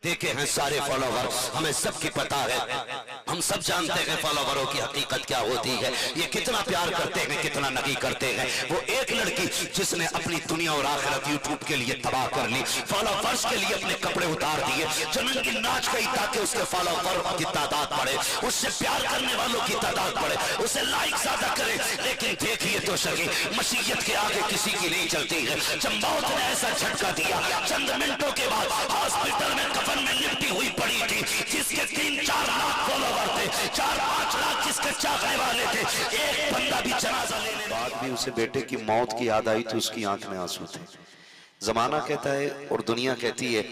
देखे हैं सारे फॉलोवर, हमें सबकी पता है, हम सब जानते हैं फॉलोवरों की हकीकत क्या होती है, ये कितना प्यार करते हैं, कितना नहीं करते हैं। वो एक लड़की जिसने अपनी दुनिया और आखिरत यूट्यूब के लिए तबाह कर ली, फॉलोवर्स के लिए अपने कपड़े उतार दिए, जमीन की नाच गई ताकि उसके फॉलोवर की तादाद बढ़े, उससे प्यार करने वालों की तादाद बढ़े, उसे लाइक ज्यादा करे। लेकिन देखिए तो सही, मसीहत के आगे किसी की नहीं चलती है। जब मौत ने ऐसा झटका दिया, चंद मिनटों के बाद हॉस्पिटल में कफन में लिपटी हुई पड़ी थी, जिसके 3-4 लाख फॉलोवर थे, 4-5 लाख जिसके चाहने वाले थे, एक बंदा भी जनाजा लेने बाद भी उसे बेटे की मौत की याद आई तो उसकी आंख में आंसू थे। जमाना कहता है और दुनिया कहती है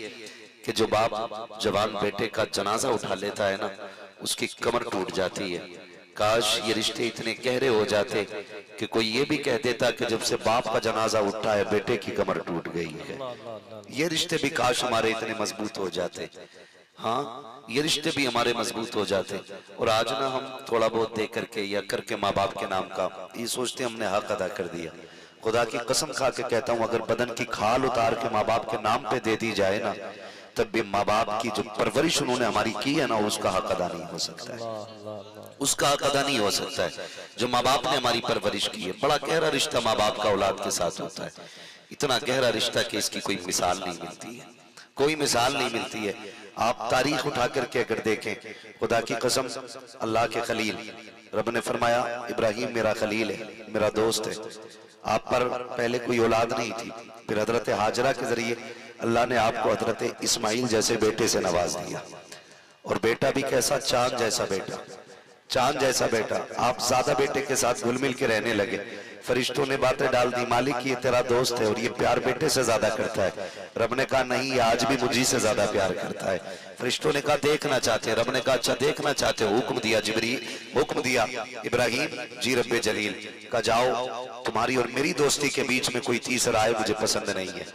कि जो बाप जवान बेटे का जनाजा उठा लेता है ना, उसकी कमर टूट जाती है। काश ये रिश्ते इतने गहरे हो जाते कि कोई ये भी कह देता कि जब से बाप का जनाजा उठा है बेटे की कमर टूट गई है। ये रिश्ते भी काश हमारे इतने मजबूत हो जाते, हाँ ये रिश्ते भी हमारे मजबूत हो जाते। और आज ना हम थोड़ा बहुत दे करके या करके माँ बाप के नाम का ये सोचते हमने हक अदा कर दिया। खुदा की कसम खा के कहता हूँ, अगर बदन की खाल उतार के माँ बाप के नाम पे दे दी जाए ना, तब भी माँ बाप की जो परवरिश उन्होंने हमारी की है ना, उसका हक अदा नहीं हो सकता है, उसका हक अदा नहीं हो सकता है जो माँ बाप ने हमारी परवरिश की है। बड़ा गहरा रिश्ता माँ बाप का औलाद के साथ होता है, इतना गहरा रिश्ता कि इसकी कोई मिसाल नहीं मिलती है, कोई मिसाल नहीं मिलती है। आप तारीख उठा करके अगर देखें, खुदा की कसम, अल्लाह के खलील, रब ने फरमाया इब्राहिम मेरा खलील है, मेरा दोस्त है। आप पर पहले कोई औलाद नहीं थी, फिर हजरत हाजरा के जरिए अल्लाह ने आपको हजरत इस्माइल जैसे बेटे से नवाज दिया। और बेटा भी कैसा, चांद जैसा बेटा, चांद जैसा बेटा। आप ज्यादा बेटे के साथ घुल मिल के रहने लगे, फरिश्तों ने बातें डाल दी, मालिक ये तेरा दोस्त है और ये प्यार बेटे से ज्यादा करता है। रब ने कहा नहीं, ये आज भी मुझी से ज्यादा प्यार करता है। फरिश्तों ने कहा देखना चाहते हैं, रब ने कहा अच्छा देखना चाहते हो, हुक्म दिया जिब्रील, हुक्म दिया इब्राहिम जी रब्बे जलील का जाओ, तुम्हारी और मेरी दोस्ती के बीच में कोई तीसरा आए मुझे पसंद नहीं है।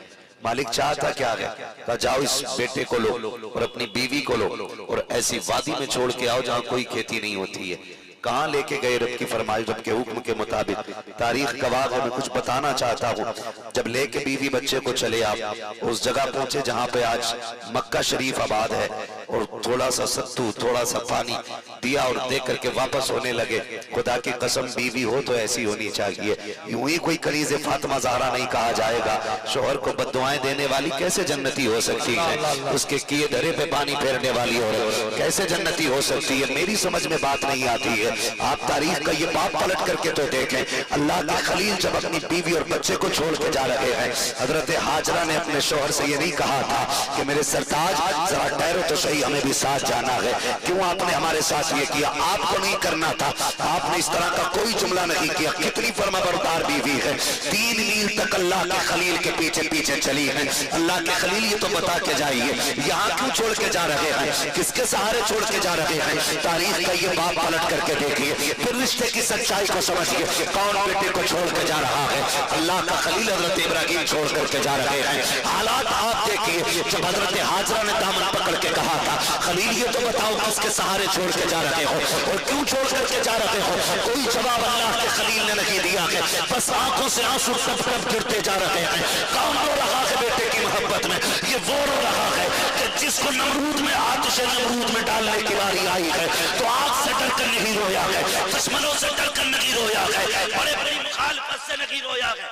मालिक चाहता क्या है, कहा जाओ इस बेटे को लो और अपनी बीवी को लो और ऐसी वादी में छोड़ के आओ जहां कोई खेती नहीं होती है। कहाँ लेके गए, रब की फरमाइश, रब के हुक्म के मुताबिक। तारीख गवाह है, मैं कुछ बताना चाहता हूँ। जब लेके बीवी बच्चे को चले आप उस जगह पहुंचे जहाँ पे आज मक्का शरीफ आबाद है, और थोड़ा सा सत्तू थोड़ा सा पानी दिया और दे करके वापस होने लगे। खुदा की कसम बीवी हो तो ऐसी होनी चाहिए, यूं ही कोई कनीज़े फातिमा ज़हरा नहीं कहा जाएगा। शोहर को बद्दुआएं देने वाली कैसे जन्नती हो सकती है, उसके किए धरे पे पानी फेरने वाली औरत कैसे जन्नती हो सकती है, मेरी समझ में बात नहीं आती है। आप तारीख का ये बाप पलट करके तो देखें, अल्लाह के खलील जब अपनी बीवी और बच्चे को छोड़ के जा रहे हैं, हजरत हाजरा ने अपने शोहर से ये नहीं कहा था कि मेरे सरताज जरा ठहरो तो सही, हमें भी साथ जाना है। क्यों आपने हमारे साथ ये किया, आपको नहीं करना था, आपने इस तरह का कोई जुमला नहीं किया। कितनी फर्माबरदार बीवी है, 3 मील तक अल्लाह के खलील के पीछे पीछे चली है। अल्लाह के खलील ये तो बता के जाइए यहाँ क्यों छोड़ के जा रहे हैं, किसके सहारे छोड़ के जा रहे हैं। तारीख का ये बाप पलट करके देखिए, फिर रिश्ते की सच्चाई को समझिए। कौन बेटे को छोड़ के जा रहा है, अल्लाह का खलील हजरत इब्राहिम छोड़ करके जा रहे हैं। हालात आप देखिए, जब हजरत हाजरा ने दामन पकड़ के कहा था खलील ये तो बताओ किसके सहारे छोड़ के जा रहे हो और क्यों छोड़ करके जा रहे हो, कोई जवाब अल्लाह के खलील ने नहीं दिया है। बस आंखों से आंसू टप टप गिरते जा रहे हैं। कौन रो रहा है बेटे की मोहब्बत में, ये वो रो रहा है कि जिसको नमरूद में आतिश नमरूद में डालने की बारी आई है तो आग से डर कर नहीं रोया है, दुश्मनों से डर कर नहीं रोया है, बड़े बड़ी मुखालफत से नहीं रोया है।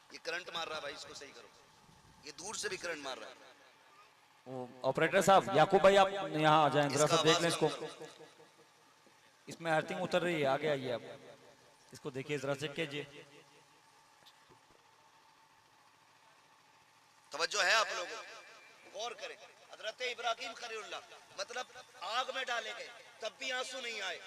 ये करंट मार रहा है भाई, इसको सही करो, ये दूर से भी करंट मार रहा है। ऑपरेटर साहब, याकूब भाई आप यहाँ आ जाएं, जरा सा देख लें इसको, इसमें अर्थिंग उतर रही है, आगे आइए आप, इसको देखिए जरा चेक कीजिए। तवज्जो है आप लोगों को, गौर करें। हजरत इब्राहिम खलीलुल्लाह मतलब आग में डाले गए तब भी आंसू नहीं आए,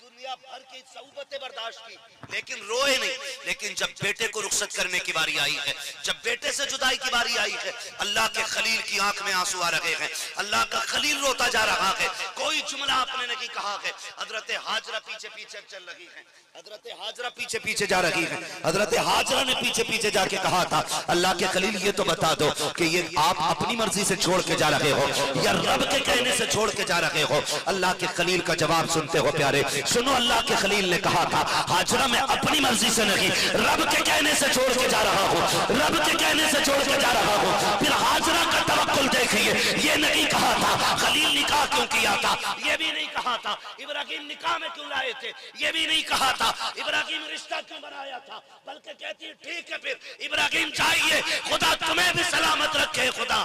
दुनिया भर की सऊबतें बर्दाश्त की लेकिन रोए नहीं। लेकिन जब बेटे को रुखसत करने की बारी आई है, जब बेटे से जुदाई की बारी आई है, अल्लाह के खलील की आंख में आंसू आ रहे हैं, अल्लाह का खलील रोता जा रहा है। कोई जुमला आपने नहीं कहा है। हजरत हाजरा पीछे पीछे चल रही है, हजरत हाजरा पीछे पीछे जा रही है। हजरत हाजरा ने पीछे पीछे जाके कहा था अल्लाह के खलील ये तो बता दो कि ये आप अपनी मर्जी से छोड़ के जा रहे हो या रब के कहने से छोड़ के जा रहे हो। अल्लाह के खलील का जवाब सुनते हो प्यारे, सुनो। अल्लाह के खलील ने कहा था हाजरा मैं अपनी मर्जी से नहीं रब के कहने से छोड़ के जा रहा हूँ, रब के कहने से छोड़ के जा रहा हूँ। फिर हाजरा का तवक्कुल तवक्कुल देखिए, ये नहीं कहा था खलील निकाह क्यों किया था, ये भी नहीं कहा था इब्राहिम निकाह में क्यों लाए थे, ये भी नहीं कहा था इब्राहिम रिश्ता क्यों बनाया था, बल्कि कहती है ठीक है फिर इब्राहिम जाइए, खुदा तुम्हें भी सलामत रखे। खुदा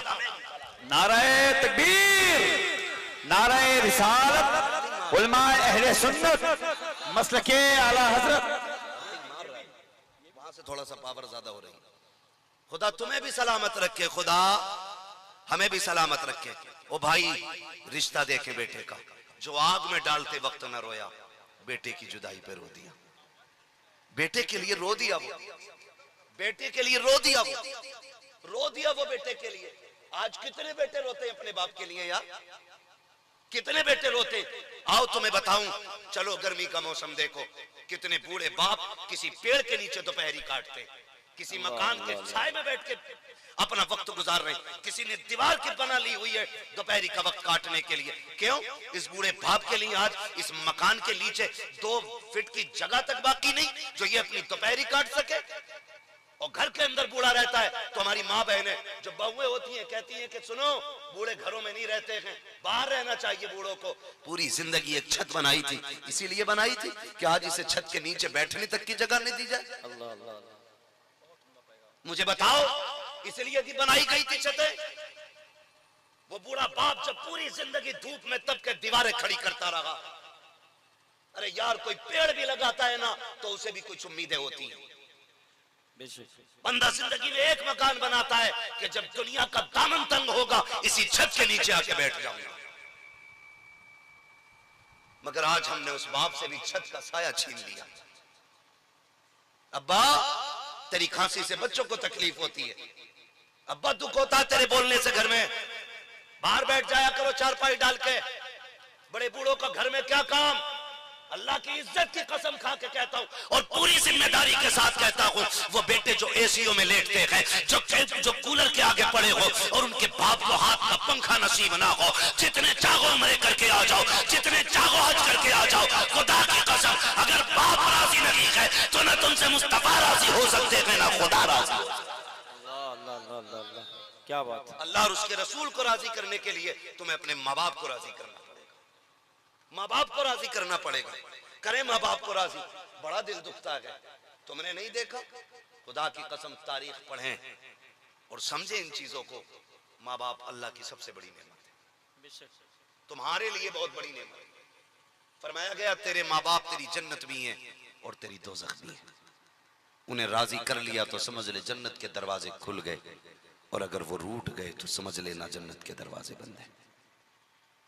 नाराए तकबीर, नाराए रिसालत, उलमाए अहले सुन्नत, मसलके आला हजरत। वहां से थोड़ा सा पावर ज्यादा हो रही है। खुदा तुम्हें भी सलामत रखे, खुदा हमें भी सलामत रखे। ओ भाई, रिश्ता देखे बेटे का, जो आग में डालते वक्त न रोया, बेटे की जुदाई पे रो दिया। बेटे के लिए रो दिया वो, बेटे के लिए रो दिया वो, रो दिया वो बेटे के लिए। आज कितने बेटे रोते हैं अपने बाप के लिए यार, कितने बेटे रोते। आओ तुम्हें बताऊं, चलो गर्मी का मौसम देखो, कितने बूढ़े बाप किसी पेड़ के नीचे दोपहरी काटते, किसी मकान के छाए में बैठ के अपना वक्त गुजार रहे, किसी ने दीवार की बना ली हुई है दोपहरी का वक्त काटने के लिए। क्यों? इस बूढ़े बाप के लिए आज इस मकान के नीचे 2 फीट की जगह तक बाकी नहीं जो ये अपनी दोपहरी काट सके। और घर के अंदर बूढ़ा रहता है तो हमारी माँ बहनें जो बहुएं होती हैं कहती हैं कि सुनो, बूढ़े घरों में नहीं रहते हैं, बाहर रहना चाहिए बूढ़ों को। पूरी जिंदगी एक छत बनाई थी, इसीलिए बनाई थी कि आज इसे छत के नीचे बैठने तक की जगह नहीं दी जाए। अल्लाह अल्लाह, मुझे बताओ, इसलिए कि बनाई गई थी छतें। वो बूढ़ा बाप जब पूरी जिंदगी धूप में तप के दीवारें खड़ी करता रहा, अरे यार कोई पेड़ भी लगाता है ना तो उसे भी कुछ उम्मीदें होती हैं। बंदा जिंदगी में एक मकान बनाता है कि जब दुनिया का दामन तंग होगा इसी छत के नीचे आके बैठ जाऊंगा। मगर आज हमने उस बाप से भी छत का साया छीन लिया। अब्बा, तेरी खांसी से बच्चों को तकलीफ होती है, अब्बा दुख होता है तेरे बोलने से, घर में बाहर बैठ जाया करो चारपाई डाल के, बड़े बूढ़ों का घर में क्या काम। अल्लाह की इज्जत की कसम खा के कहता हूं और पूरी जिम्मेदारी के साथ कहता हूं, वो बेटे जो एसीओ में लेटते हैं, जो कूलर के आगे पड़े हो और उनके बाप को हाथ का पंखा नसीब ना हो, जितने चाहो उम्रे करके आ जाओ, जितने चाहो हज करके आ जाओ, खुदा की कसम अगर बाप राजी नहीं है तो ना तुमसे मुस्तफा राजी हो सकते हैं ना खुदा राजी। क्या बात। अल्लाह और उसके रसूल को राजी करने के लिए तुम्हें अपने माँ बाप को राजी करना पड़ेगा, माँ बाप को राजी करना पड़ेगा। करें माँ बाप को राजी, बड़ा दिल दुखता है। तुमने नहीं देखा, खुदा की कसम तारीख पढ़ें और समझे इन चीजों को। माँ बाप अल्लाह की सबसे बड़ी नेमत है, तुम्हारे लिए बहुत बड़ी नेमत है। फरमाया गया तेरे माँ बाप तेरी जन्नत भी हैं और तेरी दोज़ख भी है। उन्हें राजी कर लिया तो समझ ले जन्नत के दरवाजे खुल गए, और अगर वो रूठ गए तो समझ लेना जन्नत के दरवाजे बंद है,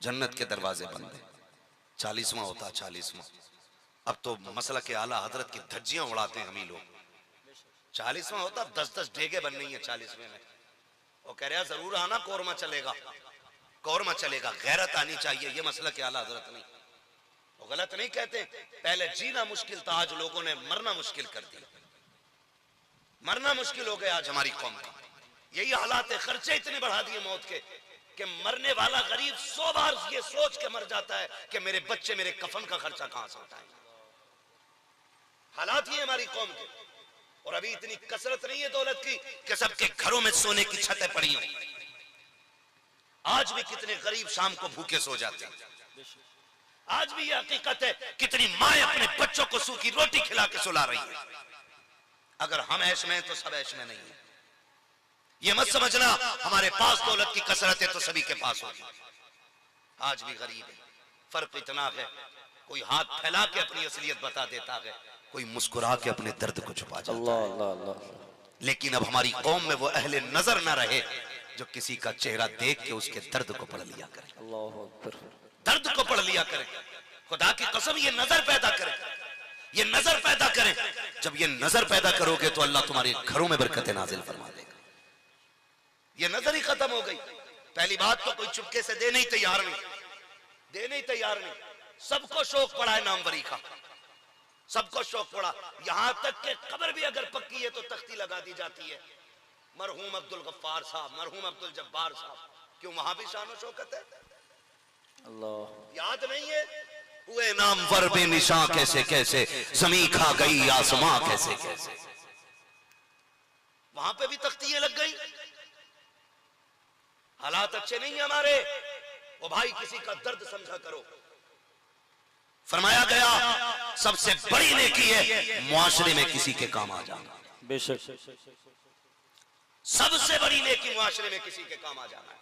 जन्नत के दरवाजे बंद है। 40वां होता 40वां, अब तो मसला के आला हजरत की धज्जियां उड़ाते हैं हम ही लोग। 40वां होता 10-10 डेगे बन रही है 40वें में। वो कह रहा जरूर आना, कोरमा चलेगा, कोरमा चलेगा, गैरत आनी चाहिए। ये मसला के आला हजरत नहीं, वो गलत नहीं कहते। पहले जीना मुश्किल था, आज लोगों ने मरना मुश्किल कर दिया, मरना मुश्किल हो गया आज हमारी कौम का। यही हालात है, खर्चे इतने बढ़ा दिए मौत के कि मरने वाला गरीब 100 बार ये सोच के मर जाता है कि मेरे बच्चे मेरे कफन का खर्चा कहां से उठाएंगे। हालात ही हमारी कौम के। और अभी इतनी कसरत नहीं है दौलत की कि सबके घरों में सोने की छतें पड़ी हों। आज भी कितने गरीब शाम को भूखे सो जाते हैं। आज भी ये हकीकत है, कितनी माएं अपने बच्चों को सूखी रोटी खिला के सुला रही है। अगर हम ऐश में तो सब ऐश में नहीं है। ये मत समझना हमारे पास दौलत की कसरत है तो सभी के पास होगी। आज भी गरीब है, फर्क इतना है, कोई हाथ फैला के अपनी असलियत बता देता है, कोई मुस्कुरा के अपने दर्द को छुपा जाता है। अल्लाह अल्लाह अल्लाह। लेकिन अब हमारी कौम में वो अहले नजर न रहे जो किसी का चेहरा देख के उसके दर्द को पढ़ लिया करे, अल्लाह अकबर, दर्द को पढ़ लिया करे। खुदा की कसम ये नजर पैदा करे, ये नजर पैदा करें। जब ये नजर पैदा करोगे तो अल्लाह तुम्हारे घरों में बरकतें नाजिल फरमा देगा। ये नजर ही खत्म हो गई। पहली बात तो कोई चुपके से दे नहीं तैयार नहीं, दे नहीं तैयार नहीं। सबको शौक पड़ा है नामवरी का, सबको शौक पड़ा। यहां तक कि कब्र भी अगर पक्की है तो तख्ती लगा दी जाती है, मरहूम अब्दुल गफ्फार साहब, मरहूम अब्दुल जब्बार साहब। क्यों? वहां भी शान शौकत है। अल्लाह, याद नहीं है हुए नामवर बेनिशां कैसे कैसे, ज़मीं खा गई आसमां कैसे कैसे। वहां पे भी तख्तियां लग गई। हालात अच्छे नहीं है हमारे, वो भाई किसी का दर्द समझा करो। फरमाया गया सबसे बड़ी नेकी है मुआशरे में किसी के काम आ जाना। बेशक सबसे बड़ी नेकी मुआशरे में किसी के काम आ जाना है,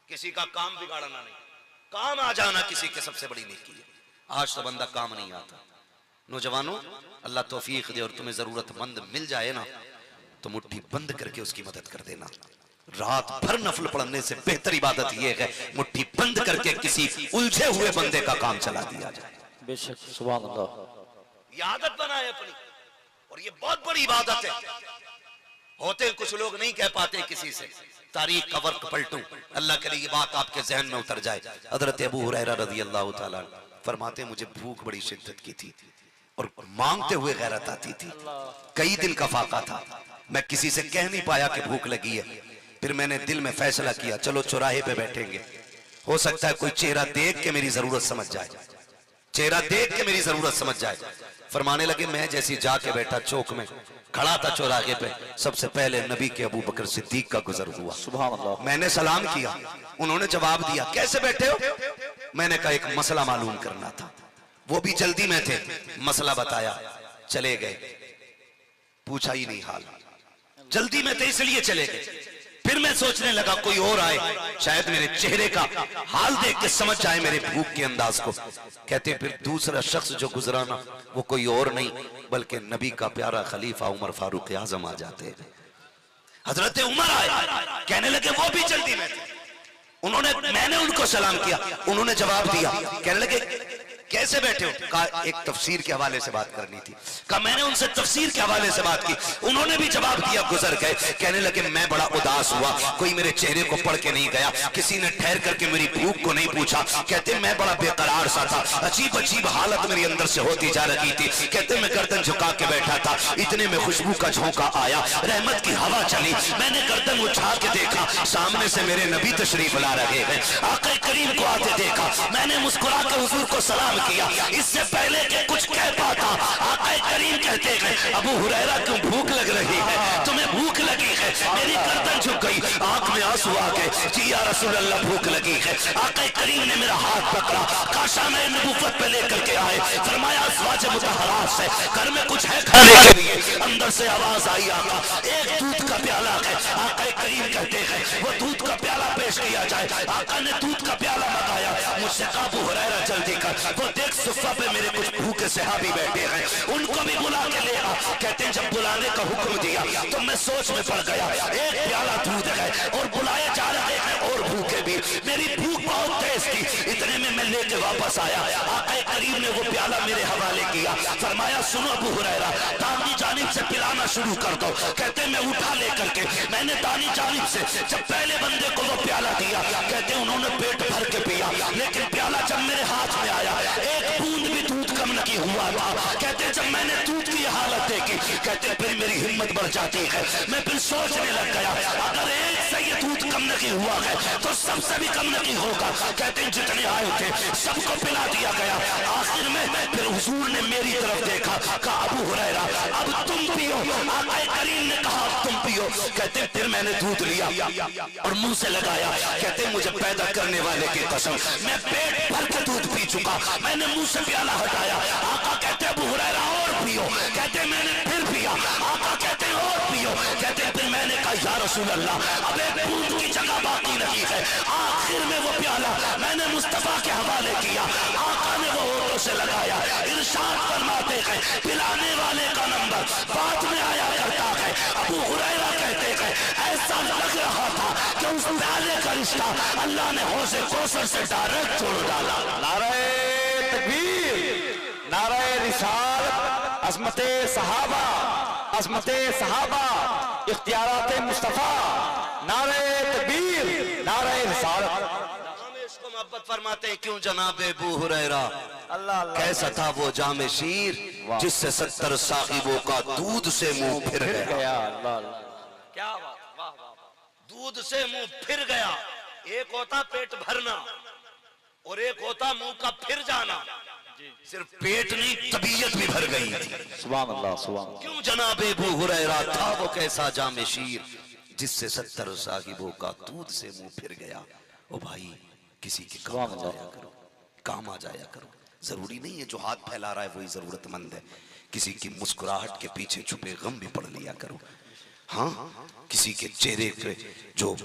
किसी का काम बिगाड़ना नहीं, काम आ जाना किसी के सबसे बड़ी नेकी है। आज तो बंदा काम नहीं आता। नौजवानों, अल्लाह तौफीक दे और तुम्हें जरूरतमंद मिल जाए ना तो मुट्ठी बंद करके उसकी मदद कर देना। रात भर नफल पढ़ने से बेहतर इबादत यह है मुट्ठी बंद करके किसी उलझे हुए बंदे का काम चला दिया जाए। बेशक सुभान अल्लाह, ये आदत बनाए अपनी, और ये बहुत बड़ी इबादत है। होते कुछ लोग नहीं कह पाते किसी से तारीख का वर्क पलटूं, अल्लाह करे ये बात आपके जहन में उतर जाए। हजरत अबू हुरैरा रज़ी अल्लाह ताला फरमाते मुझे भूख बड़ी शिद्दत की थी और मांगते हुए गैरत आती थी। कई दिन का फाका था, मैं किसी से कह नहीं पाया कि भूख लगी है। फिर मैंने दिल में फैसला किया चलो चौराहे पे बैठेंगे, हो सकता है कोई चेहरा देख के मेरी जरूरत समझ जाए, चेहरा देख के मेरी जरूरत समझ जाए। फरमाने लगे मैं जैसी जाके बैठा चौक में खड़ा था चौराहे पे, सबसे पहले नबी के अबू बकर सिद्दीक का गुजर हुआ। सुभान अल्लाह। मैंने सलाम किया, उन्होंने जवाब दिया कैसे बैठे हो? मैंने कहा एक मसला मालूम करना था। वो भी जल्दी में थे, मसला बताया, चले गए, पूछा ही नहीं हाल, जल्दी में थे इसलिए चले गए। फिर मैं सोचने लगा कोई और आए, शायद मेरे चेहरे का हाल देख के समझ जाए मेरे भूख के अंदाज को। कहते फिर दूसरा शख्स जो गुजरा ना वो कोई और नहीं बल्कि नबी का प्यारा खलीफा उमर फारूक आजम आ जाते हैं। हजरत उमर आए, कहने लगे वो भी जल्दी में थे। मैंने उनको सलाम किया, उन्होंने जवाब दिया, कहने लगे कैसे बैठे हो? कहा एक तफसीर के हवाले से बात करनी थी। कहा मैंने उनसे तफसीर के हवाले से बात की, उन्होंने भी जवाब दिया, गुजर गए। कहने लगे मैं बड़ा उदास हुआ, कोई मेरे चेहरे को पढ़ के नहीं गया, किसी ने ठहर करके मेरी भूख को नहीं पूछा। कहते मैं बड़ा बेकरार सा था, अजीब अजीब हालत मेरे अंदर से होती जा रही थी। कहते मैं गर्दन झुका के बैठा था, इतने में खुशबू का झोंका आया, रहमत की हवा चली, मैंने गर्दन उठा के देखा, सामने से मेरे नबी तशरीफ ला रहे हैं। आका करीम को आते देखा, मैंने मुस्कुरा के हुजूर को सलाम किया। इससे पहले कि कुछ कह पाता आका करीम कहते हैं अबू हुरैरा क्यों भूख लग रही है? तुम्हें भूख लगी है? मेरी गर्दन झुक गई, आंख में आंसू आ गए, जी या रसूल अल्लाह भूख लगी है। आका करीम ने मेरा हाथ पकड़ा, काशा में नबूवत पे लेकर के आए, फरमाया अज़वाज मुतहहरात से घर में कुछ है खाने के लिए। अंदर से आवाज आई आका एक दूध का प्याला है। आका करीम कहते हैं वो दूध का प्याला पेश किया जाए। आका ने दूध का प्याला मंगाया, मुझसे कहा अबू हुरैरा जल्दी कर, वो देख सुफ़ा पे मेरे कुछ भूखे सहाबी बैठे हैं, उनको भी बुला के ले आ। कहते हैं जब बुलाने का हुक्म दिया तो मैं सोच में पड़ गया, एक प्याला दूध है और बुलाए जा रहे हैं और भूखे भी, मेरी भूख बहुत तेज थी। इतने में मैं लेके वापस आया, आका करीम ने वो प्याला मेरे हवाले किया, फरमाया सुनो अबू हुरैरा दानी जानिब से पिलाना शुरू कर दो। कहते मैं उठा लेकर के मैंने दानी जानिब से जब पहले बंदे को वो प्याला दिया, कहते उन्होंने पेट भर के पिया, लेकिन प्याला जब मेरे हाथ में आया एक बूंद भी दूध कम नहीं हुआ था। कहते जब मैंने दूध की हालत देखी, कहते फिर मेरी हिम्मत बढ़ जाती है, मैं फिर सोचने लग गया अगर एक से ये दूध कम नहीं हुआ है तो सबसे भी कम नहीं होगा। कहते जितने आए थे सबको पिला दिया गया। आखिर में फिर हुजूर ने मेरी तरफ देखा, कहा अबू हुरैरा अब तुम पियो। आका करीम ने कहा अब तुम पियो। कहते फिर मैंने दूध लिया और मुंह से लगाया, कहते मुझे पैदा करने वाले की कसम मैं पेट भर के दूध पी चुका। मैंने मुंह से प्याला हटाया, आका कहते अबू हुरैरा और पियो। कहते मैंने फिर पिया, आका कहते और पियो। कहते फिर मैंने कहा या रसूल अल्लाह अब एक बूंद की जगह बाकी नहीं है। आखिर में वो प्याला मैंने मुस्तफा के हवाले किया, आका ने वो होठों से लगाया। इरशाद फरमाते हैं पिलाने वाले का नंबर बाद में आया करता है। अबू हुरैरा कहते हैं ऐसा लग रहा था कि उस प्याले का रिश्ता अल्लाह ने हौज़े कौसर से डायरेक्ट जोड़ डाला। नारे तकबीर, नारे रिसालत, अज़मते सहाबा, अज़मते सहाबा, इख्तियारात मुस्तफा, नारे तकबीर, नारे रिसालत। इसको मोहब्बत फरमाते हैं क्यों जनाब अबू हुरैरा अल्लाह अल्लाह। कैसा था वो जामे शीर जिससे 70 साहिबों का दूध से मुंह फिर गया। अल्लाह अल्लाह, क्या बात, वाह वाह। दूध से मुंह फिर गया। एक होता पेट भरना और एक होता मुंह का फिर जाना। सिर्फ पेट नहीं तबीयत भी भर गई थी। सुभान अल्लाह, सुभान। क्यों जनाब अबू हुरैरा था वो कैसा जामे शीर जिससे 70 साहिबों का दूध से मुंह फिर गया। ओ भाई, किसी के काम आ जाया करो, काम आ जाया करो। जरूरी नहीं है जो हाथ फैला रहा है वही जरूरतमंद है। किसी की मुस्कुराहट के पीछे छुपे गम भी पढ़ लिया करो। हाँ, किसी के चेहरे पे जो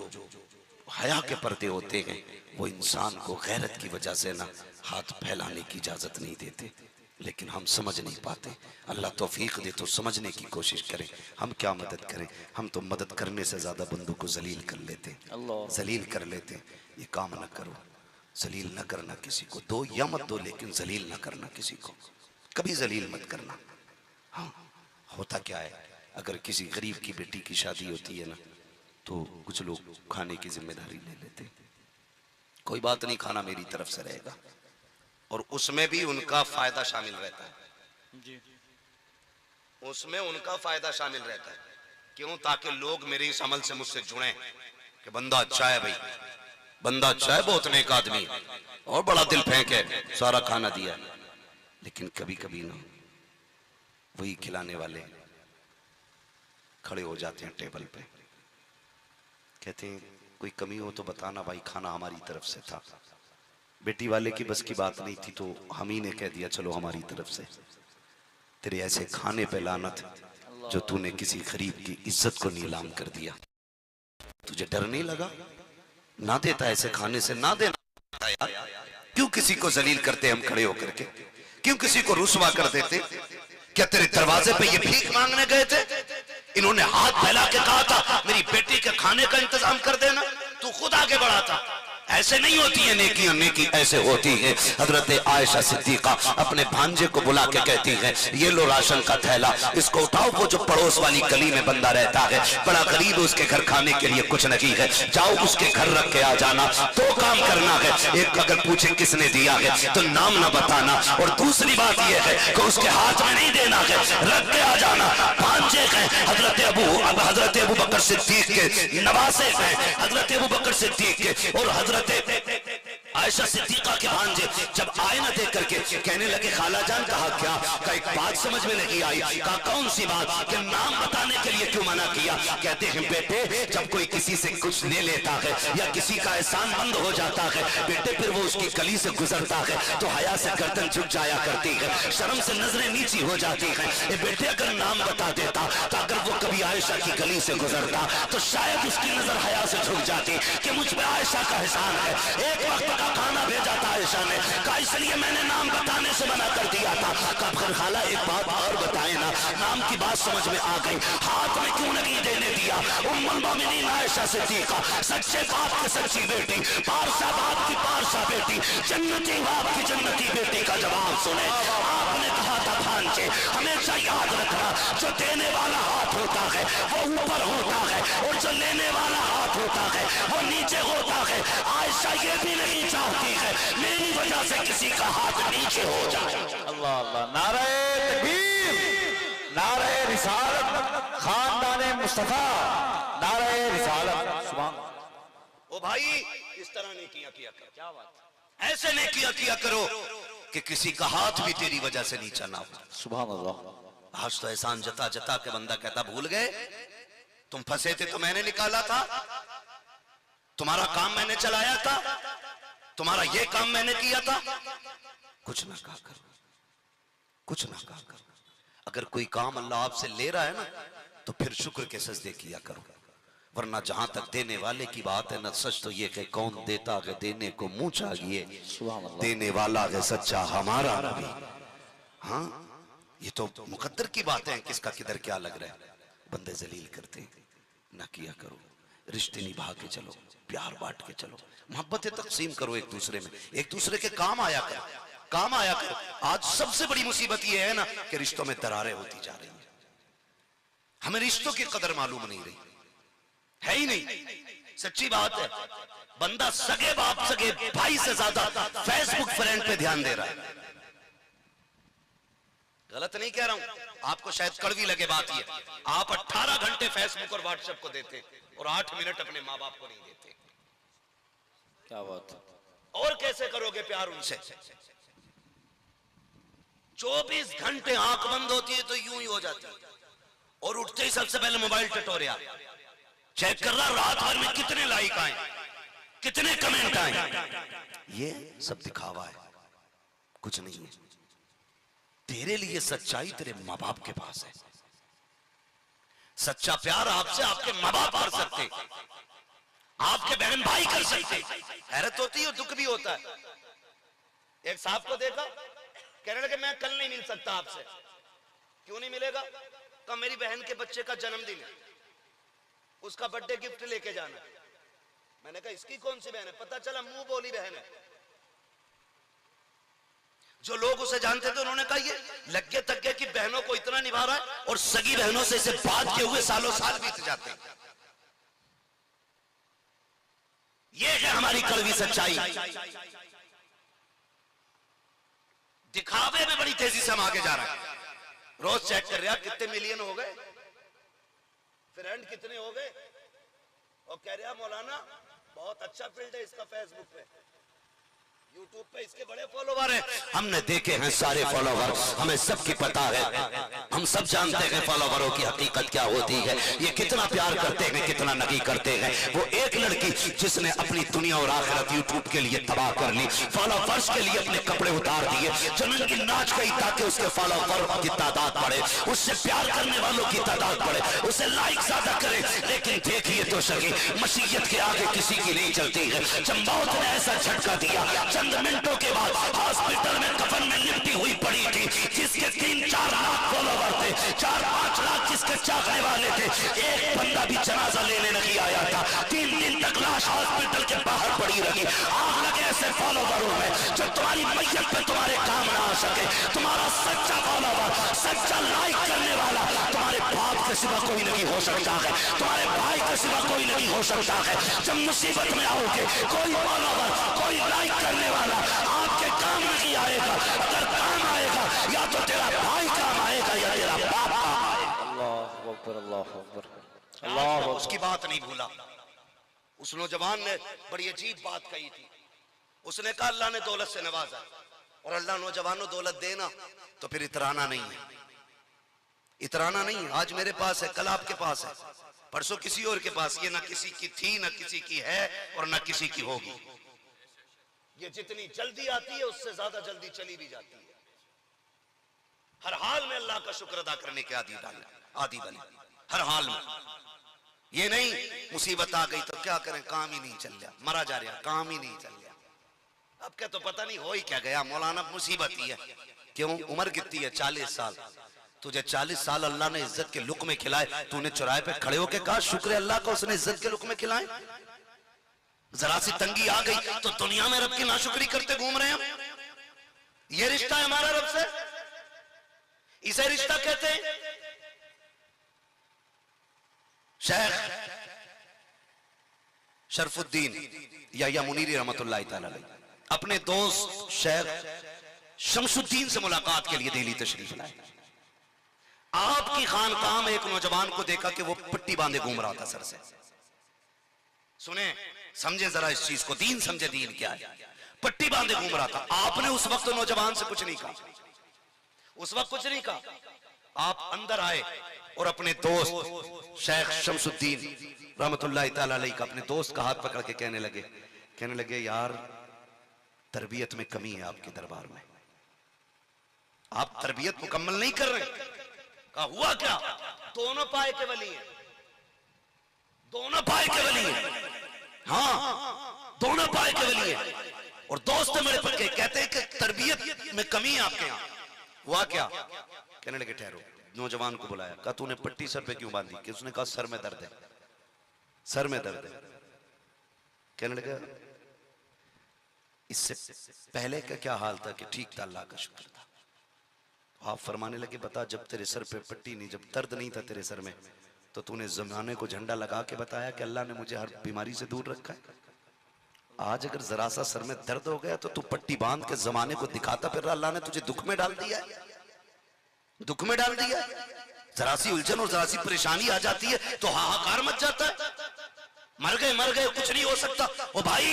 हया के पर्दे होते हैं वो इंसान को गैरत की वजह से ना हाथ फैलाने की इजाजत नहीं देते, लेकिन हम समझ नहीं पाते। अल्लाह तौफीक दे तो समझने की कोशिश करें। हम क्या मदद करें, हम तो मदद करने से ज्यादा बंदों को जलील कर लेते, जलील कर लेते। ये काम न करो, जलील न करना किसी को। दो या मत दो, लेकिन जलील न करना किसी को, कभी जलील मत करना। हाँ, होता क्या है, अगर किसी गरीब की बेटी की शादी होती है ना, तो कुछ लोग खाने की जिम्मेदारी ले लेते। कोई बात नहीं, खाना मेरी तरफ से रहेगा, और उसमें भी उनका फायदा शामिल रहता है जी। उसमें उनका फायदा शामिल रहता है। क्यों? ताकि लोग मेरे इस अमल से मुझसे जुड़े कि बंदा अच्छा है भाई, बंदा अच्छा है, बहुत नेक आदमी, और बड़ा दिल फेंक है, सारा खाना दिया। लेकिन कभी कभी ना वही खिलाने वाले खड़े हो जाते हैं टेबल पे, कहते हैं कोई कमी हो तो बताना भाई, खाना हमारी तरफ से था। बेटी वाले की बस की बात नहीं थी तो हम ही ने कह दिया चलो हमारी तरफ से। तेरे ऐसे खाने पे लानत जो तूने किसी गरीब की इज्जत को नीलाम कर दिया। तुझे डर नहीं लगा? ना देता ऐसे खाने से, ना देना यार। क्यों किसी को जलील करते हम खड़े होकर के? क्यों किसी को रुसवा कर देते? क्या तेरे दरवाजे पे ये भीख मांगने गए थे? इन्होंने हाथ फैला के कहा था मेरी बेटी के खाने का इंतजाम कर देना, तू खुद आगे बढ़ा था। ऐसे नहीं होती है नेकियां, नेकी ऐसे होती है। हजरत आयशा सिद्दीका अपने भांजे को बुला के कहती है ये लो राशन का थैला, इसको उठाओ। वो जो पड़ोस वाली गली में बंदा रहता है, बड़ा गरीब, उसके घर खाने के लिए कुछ नहीं है, जाओ उसके घर रख के आ जाना। दो काम करना है, एक अगर पूछे किसने दिया है तो नाम ना बताना, और दूसरी बात यह है कि उसके हाथ में नहीं देना है, रख के आ जाना। भांजे हैं हजरत अबू बकर सिद्दीक के नवासे हैं, हजरत अबू बकर सिद्दीक के और हजरत आयशा सिद्दीका के भांजे जब आईना देख करके कहने लगे खाला जान, कहा क्या? का एक बात समझ में नहीं आई। कहा कौन सी बात? कि नाम बताने के लिए क्यों मना किया? कहते हैं बेटे, जब कोई किसी से कुछ ले लेता है या किसी का एहसान बंद हो जाता है बेटे, फिर वो उसकी गली से गुजरता है तो हया से गर्दन झुक जाया करती है, शर्म से नजरें नीची हो जाती है। बेटे अगर नाम बता देता तो अगर वो कभी आयशा की गली से गुजरता तो शायद उसकी नजर हया से झुक जाती कि मुझ पे आयशा का एहसान है। एक वक्त का खाना भेजा था आयशा ने, कहा इसलिए मैंने नाम बताने से मना कर दिया था। कहा खाला एक बात और बताए ना, नाम की बात समझ में आ गई, हाथ में क्यों नहीं देने दिया? उम्मुल मोमिनीन आयशा सिद्दीका, सच्चे बाप की सच्ची बेटी, पारसा बाप की पारसा बेटी, जन्नती बाप की जन्नती बेटी का जवाब सुने। आपने कहा था भांजे हमेशा याद रखना, जो देने वाला हाथ होता है वो ऊपर होता है, और जो लेने वाला हाथ होता है वो नीचे होता है। आयशा ये भी नहीं चाहती है मेरी वजह से किसी का हाथ नीचे हो जाए। अल्लाह अल्लाह, नारे तकबीर, नारे रिसालत, खानदाने मुस्तफा, नारे रिसालत, सुभान। ओ भाई, इस तरह नहीं किया करो, क्या बात, ऐसे नहीं किया करो कि किसी का हाथ भी तेरी वजह से नीचा ना हो। सुभान अल्लाह। आज तो एहसान जता जता के बंदा कहता भूल गए, तुम फंसे थे तो मैंने निकाला था, तुम्हारा काम मैंने चलाया था, तुम्हारा ये काम मैंने किया था। कुछ ना कहा करो, कुछ ना कहा करो। अगर कोई काम अल्लाह आपसे ले रहा है ना तो फिर शुक्र के सजदे किया करो, वरना जहां तक देने वाले की बात है ना, सच तो ये कि कौन देता है देने को मुंह चाहिए, देने वाला है सच्चा हमारा नबी। हाँ, ये तो मुकद्दर की बात है, किसका किधर क्या लग रहा है। बंदे जलील करते ना किया करो, रिश्ते निभा के चलो, प्यार बांट के चलो, मोहब्बतें तकसीम करो एक दूसरे में, एक दूसरे के काम आया करो, काम आया करो। आज सबसे बड़ी मुसीबत ये है ना कि रिश्तों में दरारें होती जा रही हैं, हमें रिश्तों की कदर मालूम नहीं रही है ही नहीं। सच्ची बात है, बंदा सगे बाप सगे भाई से ज्यादा फेसबुक फ्रेंड पे ध्यान दे रहा है। गलत नहीं कह रहा हूं, आपको शायद कड़वी लगे बात ये, आप 18 घंटे फेसबुक और व्हाट्सएप को देते और 8 मिनट अपने माँ बाप को नहीं देते। क्या बात, और कैसे करोगे प्यार उनसे? 24 घंटे आंख बंद होती है तो यूं ही हो जाती है, और उठते ही सबसे पहले मोबाइल टटोरिया, चेक कर रहा रात भर में कितने लाइक आए, कितने कमेंट आए। ये सब दिखावा है, कुछ नहीं है। तेरे लिए सच्चाई तेरे माँ बाप के पास है। सच्चा प्यार आपसे आपके माँ बाप कर सकते, आपके बहन भाई कर सकते। हैरत होती है, दुख भी होता है। एक साहब को देखा, कहने लगे मैं कल नहीं मिल सकता आपसे। क्यों नहीं मिलेगा? तो मेरी बहन के बच्चे का जन्मदिन है, उसका बर्थडे गिफ्ट लेके जाना है। मैंने कहा इसकी कौन सी बहन है? पता चला मुंह बोली बहन है। जो लोग उसे जानते थे उन्होंने कहा ये लग्गे तग्गे की बहनों को इतना निभा रहा है और सगी बहनों से इसे बात के हुए सालों साल बीत जाते हैं। ये है हमारी कड़वी सच्चाई। दिखावे में बड़ी तेजी से हम आगे जा रहे हैं। रोज चेक कर रहा कितने मिलियन हो गए, फ्रेंड कितने हो गए, और कह रहा मौलाना बहुत अच्छा फील्ड है इसका, फेसबुक पे यूट्यूब पे इसके बड़े फॉलोवर हैं। हमने देखे हैं सारे फॉलोवर, हमें सबकी पता है, हम सब जानते हैं फॉलोवरों की हकीकत क्या होती है। ये कितना प्यार करते हैं, कितना नहीं करते हैं। वो एक लड़की जिसने अपनी दुनिया और आखिरत यूट्यूब के लिए तबाह कर ली, फॉलोवर्स के लिए अपने कपड़े उतार दिए, जमीन की नाच गई ताकि उसके फॉलोवर की तादाद बढ़े, उससे प्यार करने वालों की तादाद बढ़े, उसे लाइक ज्यादा करे। लेकिन देखिए तो सही, मसीहत के आगे किसी की नहीं चलती है। जब मौत ने ऐसा झटका दिया, चंद मिनटों के बाद हॉस्पिटल में कफन में लिपटी हुई पड़ी थी, जिसके 3-4 लाख फॉलोवर थे, 4-5 लाख जिसके चाहने वाले थे, एक बंदा भी जनाजा लेने नहीं आया था। 3 दिन तक लाश हॉस्पिटल के बाहर पड़ी रही। आग लगे ऐसे फॉलोवरों में जो तुम्हारी मैयत पे तुम्हारे काम ना आ सके। तुम्हारा सच्चा फॉलोवर, सच्चा लाइक करने वाला तुम्हारे बाप के सिवा कोई नहीं हो सकता है, तुम्हारे भाई के सिवा कोई नहीं हो सकता है। जब मुसीबत में आओगे, कोई फॉलोवर, कोई लाइक करने वाला आपके काम नहीं आएगा। अगर काम आएगा या तो तेरा भाई काम आएगा या तेरा बाप काम आएगा। अल्लाह अकबर, अल्लाह अकबर, अल्लाह अकबर। उसकी बात नहीं भूला। उस नौजवान ने बड़ी अजीब बात कही थी। उसने कहा अल्लाह ने दौलत से नवाजा, और अल्लाह नौजवानों दौलत देना तो फिर इतराना नहीं है, इतराना नहीं। आज मेरे पास है, कल आपके पास है, परसों किसी और के पास। ये ना किसी की थी, ना किसी की है, और ना किसी की होगी। ये जितनी जल्दी आती है उससे ज्यादा जल्दी चली भी जाती है। हर हाल में अल्लाह का शुक्र अदा करने के आदी बने, हर हाल में। ये नहीं मुसीबत आ गई तो क्या करें, काम ही नहीं चल रहा, मरा जा रहा, काम ही नहीं चल रहा। अब क्या तो पता नहीं हो ही क्या गया, मौलाना मुसीबत ही है। क्यों? उम्र कितनी है? 40 साल। तुझे 40 साल अल्लाह ने इज्जत के लुक़्मे खिलाए, तूने चौराहे पे खड़े होके कहा शुक्र अल्लाह का उसने इज्जत के लुक़्मे खिलाए। जरा सी तंगी आ गई तो दुनिया में रब की नाशुक्री करते घूम रहे हैं। ये रिश्ता है हमारा रब से, इसे रिश्ता कहते हैं। शेख शरफुद्दीन या मुनीरी रहमतुल्लाह तआला अलैह अपने दोस्त शेख शमसुद्दीन से मुलाकात के लिए दिल्ली तशरीफ लाए। आपकी खानकाह में एक नौजवान को देखा कि वो पट्टी बांधे घूम रहा था सर से। सुने, समझे जरा इस चीज को, दीन समझे दीन क्या है। पट्टी बांधे घूम रहा था। आपने उस वक्त नौजवान से कुछ नहीं कहा, उस वक्त कुछ नहीं कहा। आप अंदर आए और अपने दोस्त शेख शमसुद्दीन रहमतुल्लाह तआला अलैह का, अपने दोस्त का हाथ पकड़ के कहने लगे यार तरबियत में कमी है आपके दरबार में, आप तरबियत मुकम्मल नहीं कर रहे। कहा हुआ क्या? दोनों पाए के वली हैं, दोनों पाए के वली हैं। हाँ, दोनों पाए के वली हैं। और दोस्त मेरे पक्के कहते हैं कि तरबियत में कमी है आपके यहाँ। हुआ क्या? कहने लगे ठहरो। नौजवान को बुलाया, कहा तूने पट्टी सर पे क्यों बांधी? कि उसने कहा सर में दर्द है, सर में दर्द है। कहने लगा इससे पहले का क्या हाल था? कि ठीक था, अल्लाह का शुक्र था। तो आप फरमाने लगे बता, जब तेरे सर पे पट्टी नहीं, जब दर्द नहीं था तेरे सर में, तो तूने जमाने को झंडा लगा के बताया कि अल्लाह ने मुझे हर बीमारी से दूर रखा है। आज अगर जरा सा सर में दर्द हो गया तो तू पट्टी बांध के जमाने को दिखाता फिर रहा, अल्लाह ने तुझे दुख में डाल दिया है, दुख में डाल दिया। जरा सी उलझन और जरा सी परेशानी आ जाती है तो हाहाकार मच जाता है, मर गए कुछ नहीं हो सकता। ओ भाई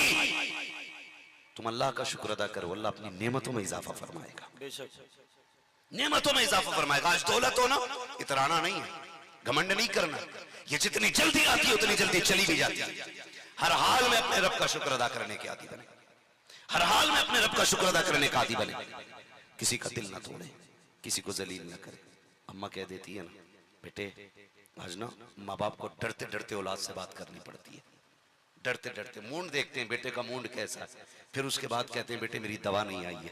तुम अल्लाह का शुक्र अदा करो, अल्लाह अपनी नेमतों में इजाफा फरमाएगा, बेशक नेमतों में इजाफा फरमाएगा। आज दौलत हो ना, इतराना नहीं है, घमंड नहीं करना। ये जितनी जल्दी आती है उतनी जल्दी चली भी जाती है। हर हाल में अपने रब का शुक्र अदा करने के आदी बने, हर हाल में अपने रब का शुक्र अदा करने का आदी बने। किसी का दिल ना तोड़े, किसी को जलील ना करे। अम्मा कह देती है ना, बेटे आज ना माँ बाप को डरते डरते औलाद से बात करनी पड़ती है। डरते डरते मूड देखते हैं बेटे का मूड कैसा है, फिर उसके बाद कहते हैं बेटे मेरी दवा नहीं आई है,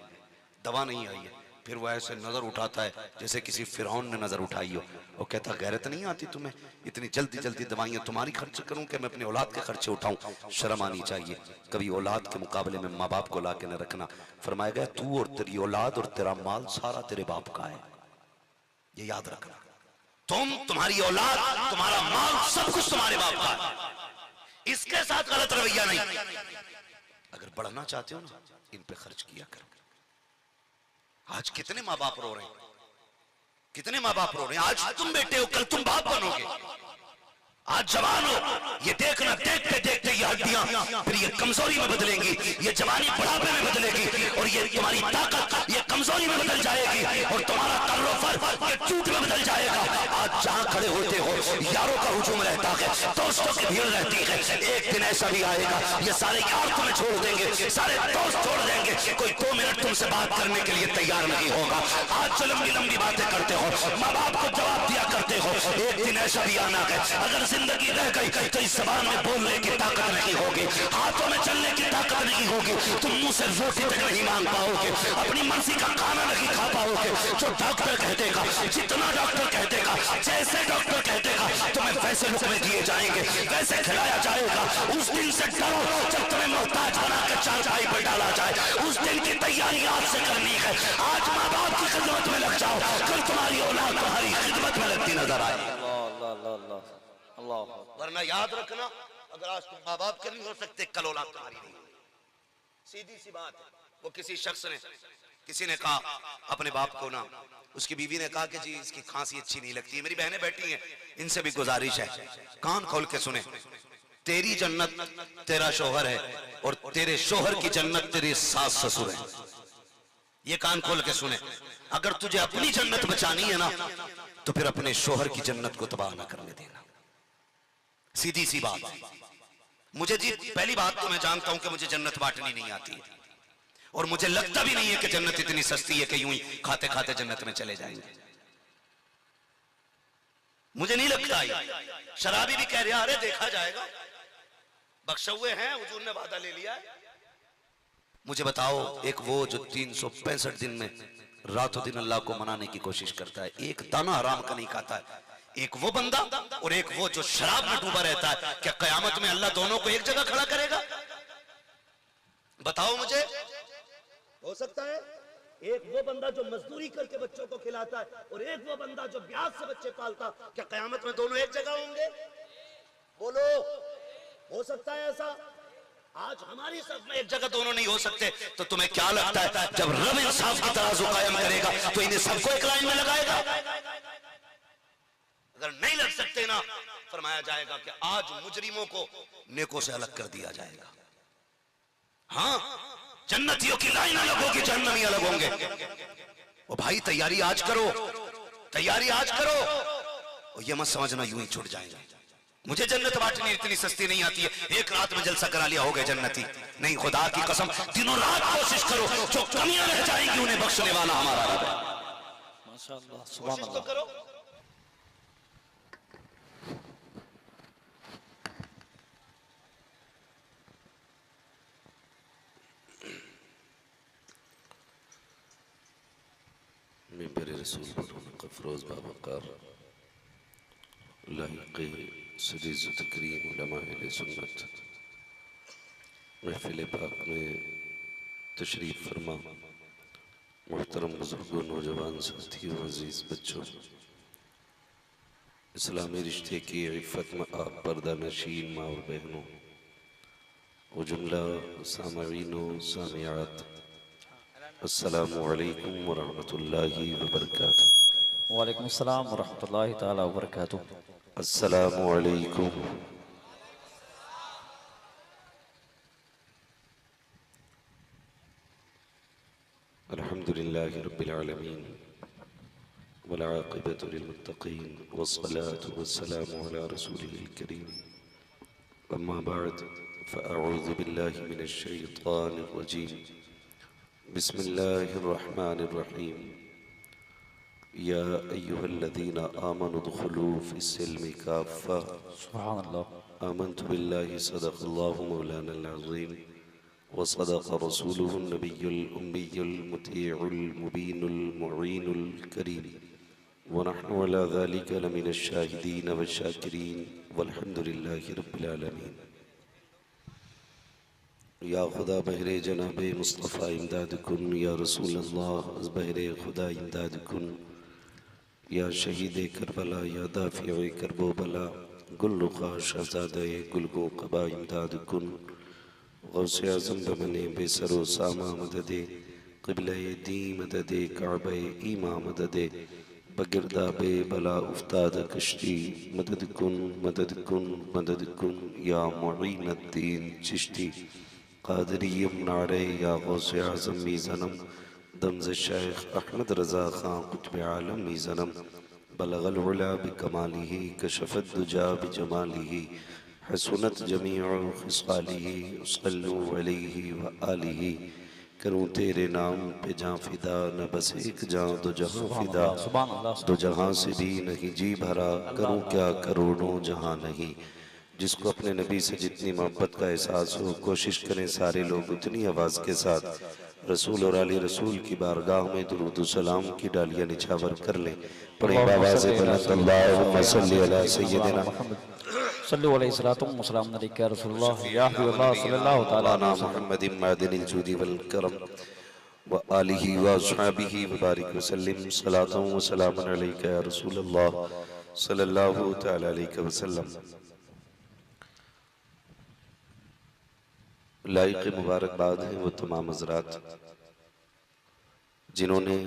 दवा नहीं आई है। फिर वो ऐसे नजर उठाता है जैसे किसी फिरौन ने नजर उठाई हो। वो कहता गैरत नहीं आती तुम्हें, इतनी जल्दी जल्दी दवाइयां तुम्हारी खर्च करूं कि मैं अपने औलाद के खर्चे उठाऊं? शर्म आनी चाहिए। कभी औलाद के मुकाबले में माँ बाप को ला के न रखना। फरमाया गया तू और तेरी औलाद और तेरा माल सारा तेरे बाप का है, ये याद रखना। तुम्हारी औलाद, तुम्हारा माल, सब कुछ तुम्हारे बाप का है। इसके साथ गलत रवैया नहीं। अगर बढ़ना चाहते हो ना, इन पे खर्च किया करो। आज कितने माँ बाप रो रहे हैं, कितने माँ बाप रो रहे हैं। आज तुम बेटे हो, कल तुम बाप बनोगे। आज जवान हो, ये देखना देखते देखते ये हड्डियां फिर ये कमजोरी में बदलेंगी, ये जवानी बुढ़ापे में बदलेगी, और ये तुम्हारी ताकत ये कमजोरी में बदल जाएगी, और तुम्हारा तर्रोफर ये टूट में बदल जाएगा। आज जहां खड़े होते हो यारों का हुजूम रहता है, दोस्तों की भीड़ रहती है। एक दिन ऐसा भी आएगा ये सारे यार तुम्हें छोड़ देंगे, सारे दोस्त छोड़ देंगे, कोई 2 मिनट तुमसे बात करने के लिए तैयार नहीं होगा। आज जो लंबी लंबी बातें करते हो, माँ बाप को जवाब दिया करते हो, एक दिन ऐसा भी आना है अगर जिंदगी रह गई तो इस जबान में बोलने की ताकत नहीं होगी, हाथों में चलने की ताकत नहीं होगी, तुम मुंह से रोटी तक नहीं मांग पाओगे, अपनी मर्जी का खाना नहीं खा पाओगे। जो डॉक्टर कह देगा, जितना डॉक्टर कह देगा, जैसे डॉक्टर कह देगा, तुम्हें वैसे रुपए दिए जाएंगे, वैसे खिलाया जाएगा। उस दिन से डरो जब तुम्हें मोहताज बना कर चारपाई पर डाला जाए। उस दिन की तैयारी आज से करनी है। आज माँ बाप की खिदमत में लग जाओ, कल तुम्हारी औलाद तुम्हारी खिदमत में लगती नजर आए। वरना याद रखना, अगर आज तुम माँ बाप के नहीं हो सकते, कल औलाद तुम्हारी नहीं होगी। सीधी सी बात है। वो किसी शख्स ने, किसी ने कहा अपने बाप को ना, उसकी बीवी ने कहा कि जी इसकी खांसी अच्छी नहीं लगती। मेरी बहनें बैठी हैं, इनसे भी गुजारिश है, कान खोल के सुने। तेरी जन्नत तेरा शोहर है, और तेरे शोहर की जन्नत तेरे सास ससुर है। ये कान खोल के सुने। अगर तुझे अपनी जन्नत बचानी है ना, तो फिर अपने शोहर की जन्नत को तबाह ना करने देना। सीधी सी बात। मुझे जी पहली बात तो मैं जानता हूं कि मुझे जन्नत बांटनी नहीं आती, और मुझे लगता भी नहीं है कि जन्नत इतनी सस्ती है कि यूं ही खाते खाते जन्नत में चले जाएंगे। मुझे नहीं लगता है। शराबी भी कह रहा, अरे देखा जाएगा, बख्शे हुए हैं, हुजूर ने वादा ले लिया है। मुझे बताओ, एक वो जो 365 दिन में रातों दिन अल्लाह को मनाने की कोशिश करता है, एक दाना हराम का नहीं खाता है, एक वो बंदा और एक वो जो शराब में डूबा रहता है, क्या कयामत में अल्लाह दोनों को एक जगह खड़ा करेगा? बताओ मुझे। हो सकता है एक वो बंदा जो मजदूरी करके बच्चों को खिलाता है, और एक वो बंदा जो ब्याज से बच्चे पालता, क्या कयामत में दोनों एक जगह होंगे? बोलो, हो सकता है ऐसा? आज हमारी सब में एक जगह दोनों नहीं हो सकते, तो तुम्हें क्या लगता है जब रब इंसाफ की तराजू कायम करेगा तो इन्हें सबको एक लाइन में लगाएगा? अगर नहीं लग सकते ना, फरमाया जाएगा कि आज मुजरिमों को नेकों से अलग कर दिया जाएगा। हाँ, जन्नतियों की लाइन अलग होगी, जहन्नमी अलग होंगे। ओ भाई तैयारी आज करो, तैयारी आज करो, और ये मत समझना यूं ही छूट जाएंगे। मुझे जन्नत बांटनी इतनी सस्ती नहीं आती है, एक रात में जलसा करा लिया हो गए जन्नती नहीं। खुदा की कसम दिनों रात कोशिश करो, जो कमियां रह जाएंगी उन्हें बख्शने वाला हमारा रब है। माशाअल्लाह, सुभान कोशिश तो करो। मिंबर रसूल क़फ़रोज़ बावक़ार लाहिक़ सदीज़ तकरीम उलमा अहले सुन्नत महफ़िल पाक में तशरीफ़ फरमा मुहतरम बुज़ुर्गों, नौजवान साथियों, अज़ीज़ बच्चों, इस्लामी रिश्ते की इफ़्फ़त में आप पर्दा नशीन माँ और बहनों, वो जुमला सामईन व सामियात, अस्सलामु अलैकुम व रहमतुल्लाहि व बरकातुहू। वालेकुम अस्सलाम व रहमतुल्लाहि ताला व बरकातुहू। अस्सलामु अलैकुम। अल्हम्दुलिल्लाहि रब्बिल आलमीन वल्आक़िबतु लिल्मुत्तक़ीन वस्सलातु वस्सलामु अला रसूलिहिल करीम अम्मा बअद फ़अऊज़ु बिल्लाहि मिनश शैतानिर रजीम बिस्मिल्लाहिर रहमानिर रहीम या अय्युहल्लज़ीना आमनु उद्खुलू फ़िस्सिल्मि काफ़्फ़ा सुभान अल्लाह। आमन्तु बिल्लाहि सदक़ल्लाहु मौलानल अज़ीम व सदक़ रसूलुहुन नबियुल उम्मियुल मुतीउल मुबीनुल मुईनुल करीम व नहनु अला ज़ालिका लमिनश शाहिदीन वश्शाकिरीन वल्हम्दुलिल्लाहि रब्बिल आलमीन। या खुदा बहरे जनाबे मुस्तफ़ा इमदाद कुन, या रसूल अल्लाह बहरे खुदा इमदाद कुन, या शहीद करबला, या दाफ़िए करबो बला, गुल रुखा शहज़ादा गुलगो कबा इमदाद कुन, गौसे आज़म बमने बेसरो सामा मददे, क़िबले दी मददे, काबे ईमा मददे, बगिरदा बे बला उफ्ताद कश्ती मदद कुन मदद कुन मदद कुन, या मुईनुद्दीन चिश्ती क़ादिरिय्यम नारे, या गौसे आज़म मीज़नम दमज़ शेख अहमद रज़ा ख़ां कुतुब आलम मीज़नम बलगल उला बिकमालिही कशफ़त दुजा बिजमालिही हसनत जमीउ ख़िसालिही सल्लु अलैहि व आलिही। करूँ तेरे नाम पे जाँ फ़िदा, न बस एक जाँ दो जहाँ फ़िदा, सुभान अल्लाह। दो जहाँ से भी नहीं जी भरा, करूँ क्या करोड़ों जहाँ नहीं। जिसको अपने नबी से जितनी मोहब्बत का एहसास हो, कोशिश करें सारे लोग उतनी आवाज़ के साथ रसूल और आले रसूल की बारगाह में दुरूद सलाम की डालियाँ निछावर कर लें। पढ़ें बावाज़ बुलंद अल्लाहुम्मा सल्लि अला सय्यदिना सल्लु अलैहि सलातु व सलाम अलैका या रसूलल्लाह या हबीबल्लाह सल्लल्लाहु तआला अलैहि वसल्लम। मुहम्मदिन मादिनिल जूदी वल करम व आलिहि व अस्हाबिहि व बारिक व सल्लिम सलातन व सलामन अलैका या रसूलल्लाह सल्लल्लाहु तआला अलैहि वसल्लम। लाइक मुबारकबाद हैं वो तमाम हज़रात जिन्होंने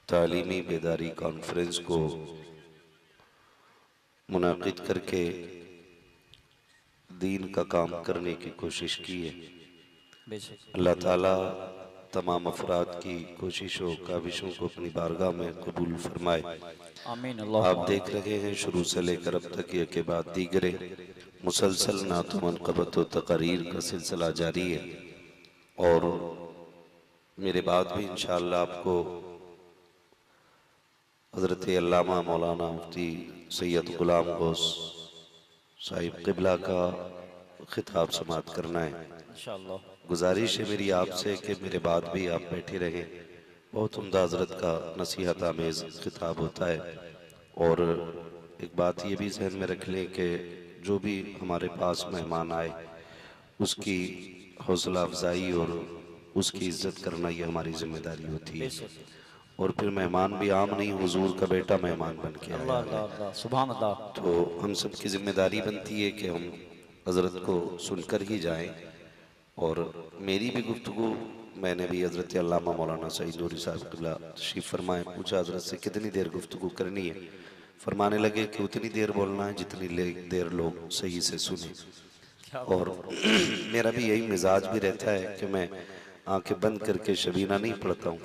तालीमी बेदारी कॉन्फ्रेंस को मुनाकिद करके दीन का काम करने की कोशिश की है। अल्लाह ताला तमाम अफराद की कोशिशों काविशों को अपनी बारगाह में कबूल फरमाए। आमीन। आप देख रहे हैं शुरू से लेकर अब तक ये के बाद दीगरे मुसलसल नात मनक़बत व तक़रीर का सिलसिला जारी है और मेरे बाद भी इंशाअल्लाह आपको हज़रत अल्लामा मौलाना मुफ्ती सैयद ग़ुलाम गौस साहिब क़िबला का ख़िताब समाअत करना है। इंशाअल्लाह। गुजारिश है मेरी आपसे कि मेरे बाद भी आप बैठे रहें। बहुत उम्दा हज़रत का नसीहत आमेज़ ख़िताब होता है और एक बात ये भी जहन में रख लें कि जो भी हमारे पास मेहमान आए उसकी हौसला अफजाई और उसकी इज्जत करना ये हमारी जिम्मेदारी होती है। और फिर मेहमान भी आम नहीं, हुजूर का बेटा मेहमान बन के आया है। सुभान अल्लाह। तो हम सब की जिम्मेदारी बनती है कि हम हज़रत को सुनकर ही जाएं। और मेरी भी गुफ्तगू मैंने भी हज़रत अल्लामा मौलाना सईद नूरी साहब क़िबला तशरीफ़ फरमाए, पूछा हज़रत से कितनी देर गुफ्तगू करनी है। फरमाने लगे कि उतनी देर बोलना है जितनी देर लोग सही से सुने। और मेरा भी यही मिजाज भी रहता है कि मैं आंखें बंद करके शबीना नहीं पढ़ता हूँ।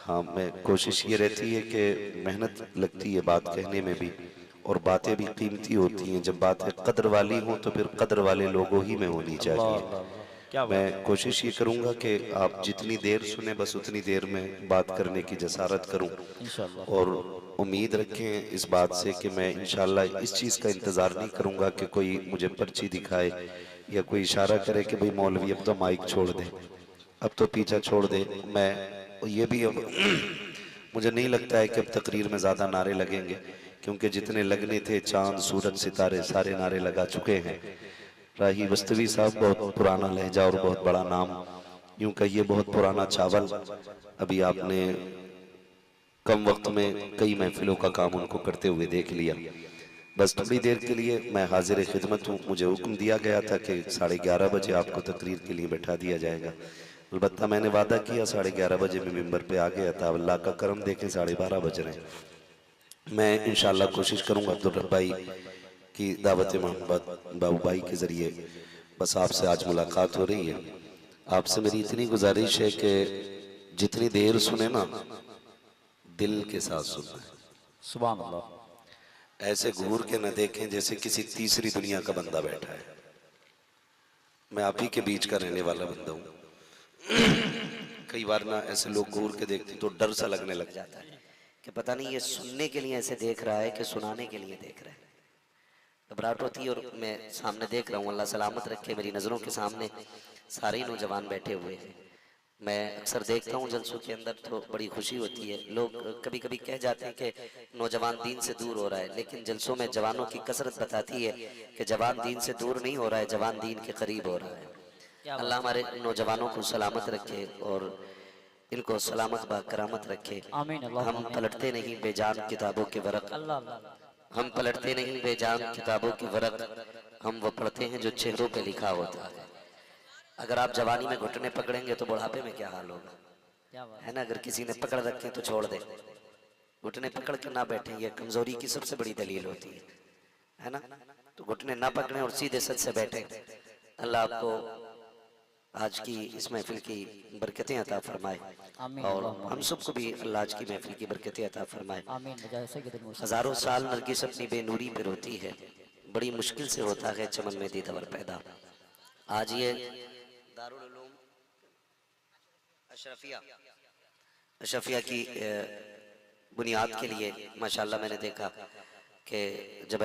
हाँ, मैं कोशिश ये रहती है कि मेहनत लगती है बात कहने में भी और बातें भी कीमती होती हैं। जब बातें कदर वाली हों तो फिर कदर वाले लोगों ही में होनी चाहिए। मैं कोशिश ये करूँगा कि आप जितनी देर सुने बस उतनी देर में बात करने की जसारत करूँ और उम्मीद रखें इस बात से कि मैं इंशाअल्लाह इस चीज़ का इंतज़ार नहीं करूँगा कि कोई मुझे पर्ची दिखाए या कोई इशारा करे कि भाई मौलवी अब तो माइक छोड़ दे, अब तो पीछा छोड़ दे। मैं ये भी अब मुझे नहीं लगता है कि अब तकरीर में ज़्यादा नारे लगेंगे क्योंकि जितने लगने थे चांद सूरज सितारे सारे नारे लगा चुके हैं। राही वस्तवी साहब बहुत पुराना लहजा और बहुत बड़ा नाम, यूं कहिए बहुत पुराना चावल। अभी आपने कम वक्त में कई महफिलों का काम उनको करते हुए देख लिया। बस थोड़ी देर के लिए मैं हाजिर खिदमत हूँ। मुझे हुक्म दिया गया था कि 11:30 बजे आपको तकरीर के लिए बैठा दिया जाएगा। अलबत्ता मैंने वादा किया 11:30 बजे मैं मिंबर पे आ गया था। अल्लाह का करम देखें 12:30 बज रहे हैं। मैं इंशाअल्लाह कोशिश करूँगा अब्दुल रब भाई की दावत मोहब्बत बाबू भाई के ज़रिए बस आपसे आज मुलाकात हो रही है। आपसे मेरी इतनी गुजारिश है कि जितनी देर सुने ना दिल के साथ सुनना है। सुभान अल्लाह। ऐसे घूर के न देखें जैसे किसी तीसरी दुनिया का बंदा बैठा है। मैं आप ही के बीच का रहने वाला बंदा हूँ। कई बार ना ऐसे लोग घूर के देखते तो डर सा लगने लग जाता है कि पता नहीं ये सुनने के लिए ऐसे देख रहा है कि सुनाने के लिए देख रहा है। घबराहट होती है। और मैं सामने देख रहा हूँ, अल्लाह सलामत रखे, मेरी नज़रों के सामने सारे नौजवान बैठे हुए हैं। मैं अक्सर देखता हूँ जलसों के अंदर तो बड़ी खुशी होती है। लोग कभी कभी कह जाते हैं कि नौजवान दीन से दूर हो रहा है, लेकिन जलसों में जवानों की कसरत बताती है कि जवान दीन से दूर नहीं हो रहा है, जवान दीन के करीब हो रहा है। अल्लाह हमारे नौजवानों को सलामत रखे और इनको सलामत बाकरामत रखे। आमीन अल्लाह। हम पलटते नहीं बेजान किताबों के वरक, हम पलटते नहीं बेजान किताबों के वरक, हम वो पढ़ते हैं जो चेहरों पे लिखा होता है। अगर आप जवानी में घुटने पकड़ेंगे तो बुढ़ापे में क्या हाल होगा, है ना। अगर किसी ने पकड़ रखे तो छोड़ दे, घुटने पकड़ के ना बैठे, ये कमजोरी की सबसे बड़ी दलील होती है ना। तो घुटने ना पकड़े और सीधे सच से बैठे। अल्लाह आपको आज की इस महफिल की बरकतें अता फरमाए और हम सबको भी अल्लाह आज की महफिल की बरकतें अता फरमाए। हजारों साल नरगिस अपनी बेनूरी पे रोती है, बड़ी मुश्किल से होता है चमन में दीदार पैदा। आज ये दारुल उलूम अशरफिया की बुनियाद के लिए माशाल्लाह मैंने देखा कि जब